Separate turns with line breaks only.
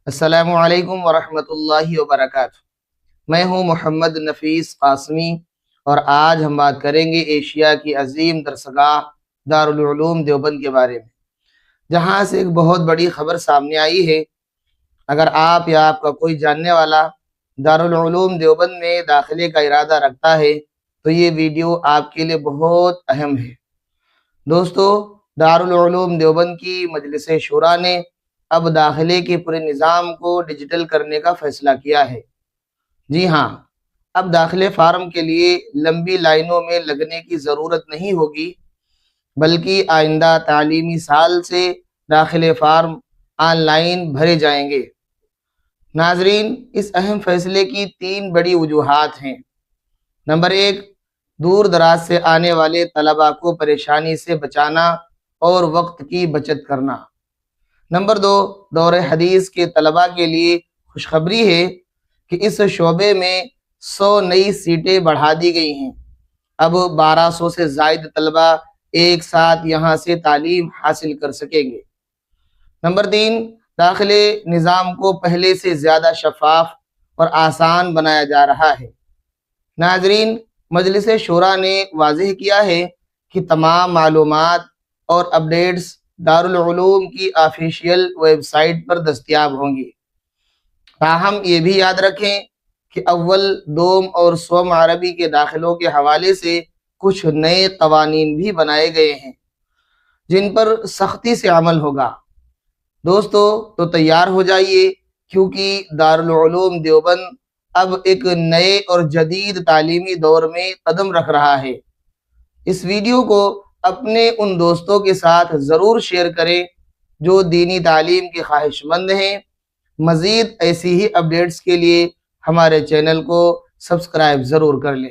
السلام علیکم ورحمۃ اللہ وبرکاتہ۔ میں ہوں محمد نفیس قاسمی، اور آج ہم بات کریں گے ایشیا کی عظیم درسگاہ دارالعلوم دیوبند کے بارے میں، جہاں سے ایک بہت بڑی خبر سامنے آئی ہے۔ اگر آپ یا آپ کا کوئی جاننے والا دارالعلوم دیوبند میں داخلے کا ارادہ رکھتا ہے تو یہ ویڈیو آپ کے لیے بہت اہم ہے۔ دوستو، دارالعلوم دیوبند کی مجلس شورا نے اب داخلے کے پورے نظام کو ڈیجیٹل کرنے کا فیصلہ کیا ہے۔ جی ہاں، اب داخلے فارم کے لیے لمبی لائنوں میں لگنے کی ضرورت نہیں ہوگی، بلکہ آئندہ تعلیمی سال سے داخلے فارم آن لائن بھرے جائیں گے۔ ناظرین، اس اہم فیصلے کی 3 بڑی وجوہات ہیں۔ نمبر 1، دور دراز سے آنے والے طلباء کو پریشانی سے بچانا اور وقت کی بچت کرنا۔ نمبر 2، دور حدیث کے طلباء کے لیے خوشخبری ہے کہ اس شعبے میں 100 نئی سیٹیں بڑھا دی گئی ہیں۔ اب 1200 سے زائد طلباء ایک ساتھ یہاں سے تعلیم حاصل کر سکیں گے۔ نمبر 3، داخلے نظام کو پہلے سے زیادہ شفاف اور آسان بنایا جا رہا ہے۔ ناظرین، مجلس شورا نے واضح کیا ہے کہ تمام معلومات اور اپڈیٹس دارالعلوم کی آفیشیل ویب سائٹ پر دستیاب ہوں گی۔ تاہم یہ بھی یاد رکھیں کہ اول، دوم اور سوم عربی کے داخلوں کے حوالے سے کچھ نئے قوانین بھی بنائے گئے ہیں جن پر سختی سے عمل ہوگا۔ دوستو، تو تیار ہو جائیے، کیونکہ دارالعلوم دیوبند اب ایک نئے اور جدید تعلیمی دور میں قدم رکھ رہا ہے۔ اس ویڈیو کو اپنے ان دوستوں کے ساتھ ضرور شیئر کریں جو دینی تعلیم کے خواہش مند ہیں۔ مزید ایسی ہی اپڈیٹس کے لیے ہمارے چینل کو سبسکرائب ضرور کر لیں۔